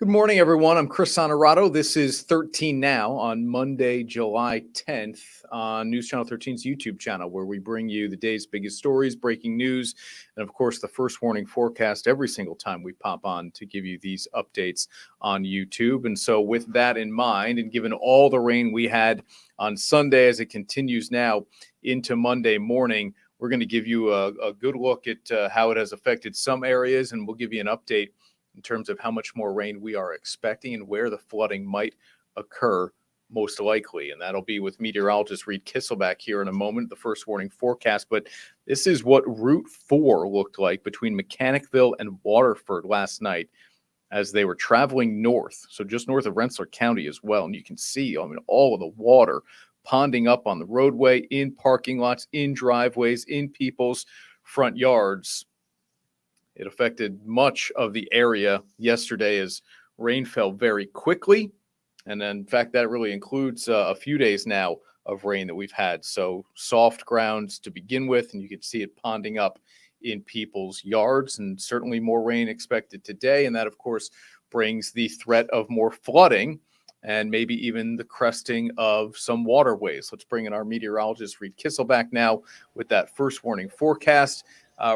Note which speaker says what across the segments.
Speaker 1: Good morning, everyone. I'm Chris Honorato. This is 13 Now on Monday, July 10th on News Channel 13's YouTube channel, where we bring you the day's biggest stories, breaking news, and of course, the first warning forecast every single time we pop on to give you these updates on YouTube. And so with that in mind, and given all the rain we had on Sunday as it continues now into Monday morning, we're going to give you a good look at how it has affected some areas, and we'll give you an update in terms of how much more rain we are expecting and where the flooding might occur most likely. And that'll be with meteorologist Reid Kisselback here in a moment, the first warning forecast. But this is what Route 4 looked like between Mechanicville and Waterford last night as they were traveling north, so just north of Rensselaer County as well. And you can see, all of the water ponding up on the roadway, in parking lots, in driveways, in people's front yards. It affected much of the area yesterday as rain fell very quickly. And then, in fact, that really includes a few days now of rain that we've had. So soft grounds to begin with, and you can see it ponding up in people's yards, and certainly more rain expected today. And that, of course, brings the threat of more flooding and maybe even the cresting of some waterways. Let's bring in our meteorologist, Reid Kisselback, now with that first warning forecast.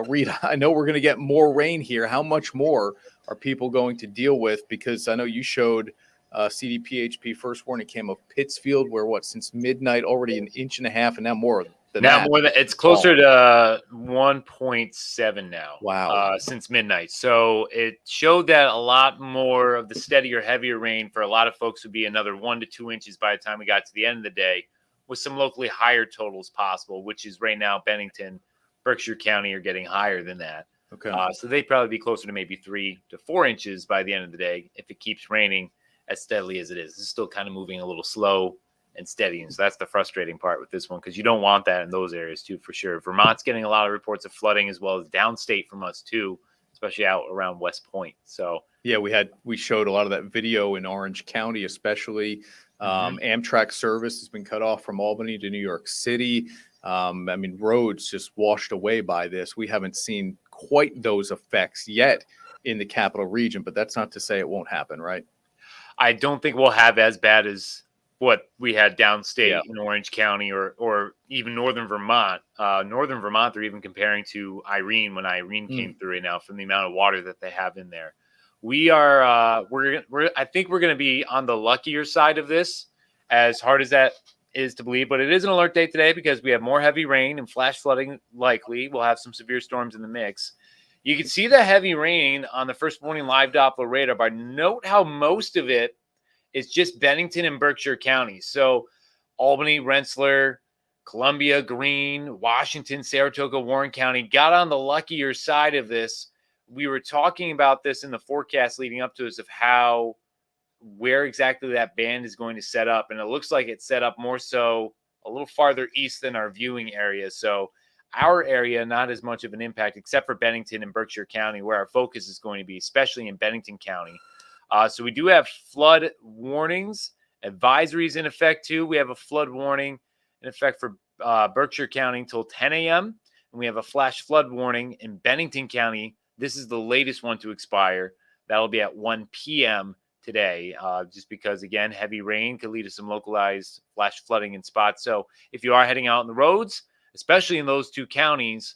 Speaker 1: Reid, I know we're going to get more rain here. How much more are people going to deal with? Because I know you showed CDPHP first warning came of Pittsfield, where since midnight already an inch and a half, and now more than that.
Speaker 2: More than it's closer to 1.7 now.
Speaker 1: Wow.
Speaker 2: Since midnight. So it showed that a lot more of the steadier, heavier rain for a lot of folks would be another 1 to 2 inches by the time we got to the end of the day, with some locally higher totals possible, which is right now Bennington, Berkshire County are getting higher than that.
Speaker 1: Okay.
Speaker 2: So they'd probably be closer to maybe 3 to 4 inches by the end of the day if it keeps raining as steadily as it is. It's still kind of moving a little slow and steady. And so that's the frustrating part with this one, because you don't want that in those areas too, for sure. Vermont's getting a lot of reports of flooding, as well as downstate from us too, especially out around West Point. So
Speaker 1: yeah, we showed a lot of that video in Orange County, especially. Amtrak service has been cut off from Albany to New York City. Roads just washed away by this. We haven't seen quite those effects yet in the capital region, but that's not to say it won't happen, right?
Speaker 2: I don't think we'll have as bad as what we had downstate in Orange County or even northern Vermont. Northern Vermont, they're even comparing to Irene when Irene came through right now, from the amount of water that they have in there. We are I think we're going to be on the luckier side of this, as hard as that is to believe, but it is an alert day today because we have more heavy rain and flash flooding likely. We'll have some severe storms in the mix. You can see the heavy rain on the first morning live Doppler radar, but note how most of it is just Bennington and Berkshire County. So Albany, Rensselaer, Columbia, Greene, Washington, Saratoga, Warren County got on the luckier side of this. We were talking about this in the forecast leading up to this, of where exactly that band is going to set up. And it looks like it's set up more so a little farther east than our viewing area. So our area, not as much of an impact, except for Bennington and Berkshire County, where our focus is going to be, especially in Bennington County. So we do have flood warnings, advisories in effect too. We have a flood warning in effect for Berkshire County until 10 a.m. And we have a flash flood warning in Bennington County. This is the latest one to expire. That'll be at 1 p.m. today, just because, again, heavy rain could lead to some localized flash flooding in spots. So if you are heading out on the roads, especially in those two counties,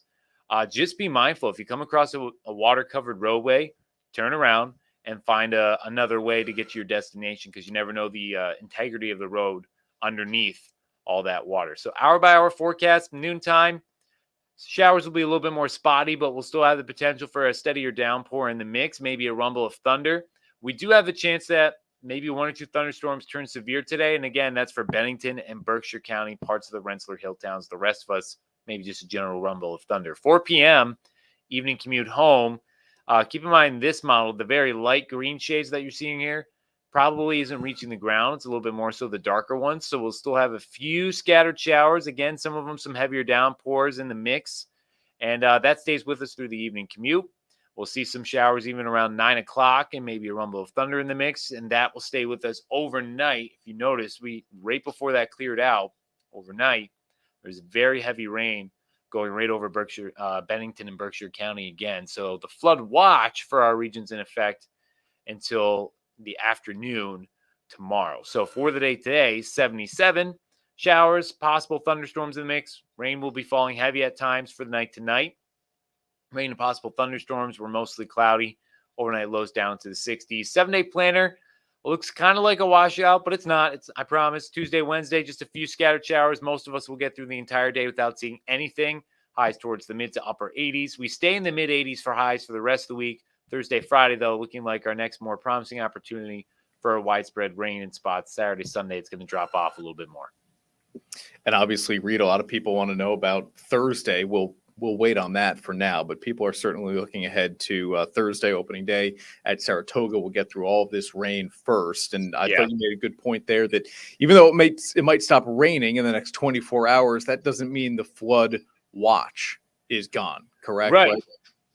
Speaker 2: just be mindful. If you come across a water-covered roadway, turn around and find another way to get to your destination, because you never know the integrity of the road underneath all that water. So hour-by-hour forecast, noontime, showers will be a little bit more spotty, but we'll still have the potential for a steadier downpour in the mix, maybe a rumble of thunder. We do have a chance that maybe 1 or 2 thunderstorms turn severe today. And again, that's for Bennington and Berkshire County, parts of the Rensselaer Hill towns. The rest of us, maybe just a general rumble of thunder. 4 p.m., evening commute home. Keep in mind this model, the very light green shades that you're seeing here, probably isn't reaching the ground. It's a little bit more so the darker ones. So we'll still have a few scattered showers. Again, some of them some heavier downpours in the mix. And that stays with us through the evening commute. We'll see some showers even around 9 o'clock and maybe a rumble of thunder in the mix. And that will stay with us overnight. If you notice, right before that cleared out overnight, there's very heavy rain going right over Bennington and Berkshire County again. So the flood watch for our region's in effect until the afternoon tomorrow. So for the day today, 77 showers, possible thunderstorms in the mix. Rain will be falling heavy at times for the night tonight. Rain and possible thunderstorms were mostly cloudy. Overnight lows down to the 60s. 7-day planner looks kind of like a washout, but it's not. I promise. Tuesday, Wednesday, just a few scattered showers. Most of us will get through the entire day without seeing anything. Highs towards the mid to upper 80s. We stay in the mid 80s for highs for the rest of the week. Thursday, Friday, though, looking like our next more promising opportunity for a widespread rain in spots. Saturday, Sunday, it's going to drop off a little bit more.
Speaker 1: And obviously, Reid, a lot of people want to know about Thursday. We'll wait on that for now, but people are certainly looking ahead to Thursday opening day at Saratoga. We'll get through all of this rain first. And I thought you made a good point there that even though it might stop raining in the next 24 hours, that doesn't mean the flood watch is gone, correct?
Speaker 2: Right.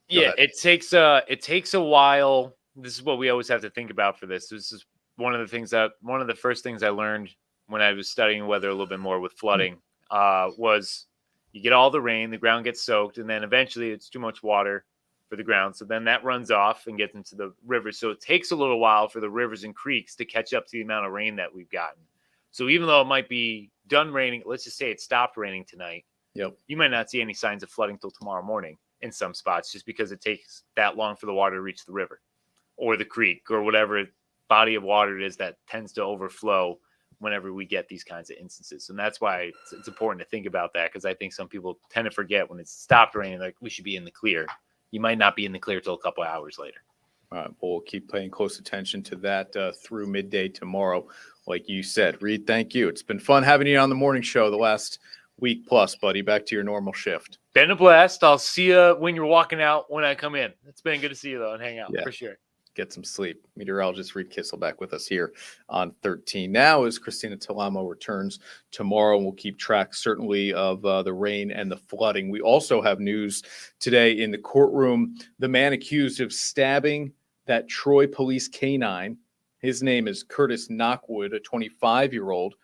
Speaker 2: Yeah, it takes a while. This is what we always have to think about for this. This is one of the first things I learned when I was studying weather a little bit more with flooding was you get all the rain, the ground gets soaked, and then eventually it's too much water for the ground. So then that runs off and gets into the rivers. So it takes a little while for the rivers and creeks to catch up to the amount of rain that we've gotten. So even though it might be done raining, let's just say it stopped raining tonight.
Speaker 1: Yep.
Speaker 2: You might not see any signs of flooding till tomorrow morning in some spots, just because it takes that long for the water to reach the river or the creek or whatever body of water it is that tends to overflow whenever we get these kinds of instances. And that's why it's important to think about that, because I think some people tend to forget when it's stopped raining, like we should be in the clear. You might not be in the clear till a couple of hours later.
Speaker 1: All right, we'll keep paying close attention to that through midday tomorrow. Like you said, Reid, thank you. It's been fun having you on the morning show the last week plus, buddy. Back to your normal shift.
Speaker 2: Been a blast. I'll see you when you're walking out when I come in. It's been good to see you, though, and hang out for sure.
Speaker 1: Get some sleep. Meteorologist Reid Kisselback with us here on 13 Now as Christina Talamo returns tomorrow. We'll keep track certainly of the rain and the flooding. We also have news today in the courtroom. The man accused of stabbing that Troy police canine, his name is Curtis Knockwood, a 25-year-old,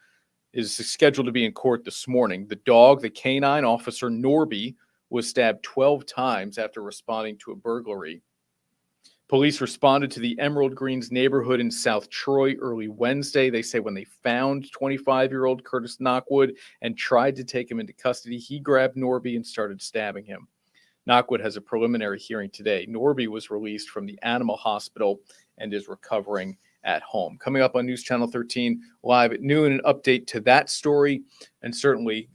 Speaker 1: is scheduled to be in court this morning. The dog, the canine, Officer Norby, was stabbed 12 times after responding to a burglary. Police responded to the Emerald Greens neighborhood in South Troy early Wednesday. They say when they found 25-year-old Curtis Knockwood and tried to take him into custody, he grabbed Norby and started stabbing him. Knockwood has a preliminary hearing today. Norby was released from the animal hospital and is recovering at home. Coming up on News Channel 13 live at noon, an update to that story, and certainly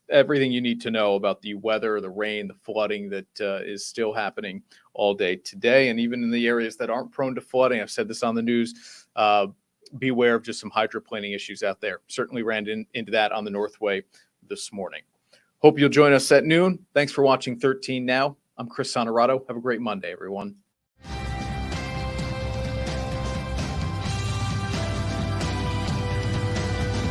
Speaker 1: everything you need to know about the weather, the rain, the flooding that is still happening all day today, and even in the areas that aren't prone to flooding. I've said this on the news. Beware of just some hydroplaning issues out there. Certainly ran into that on the Northway this morning. Hope you'll join us at noon. Thanks for watching 13 Now. I'm Chris Sonerato. Have a great Monday, everyone.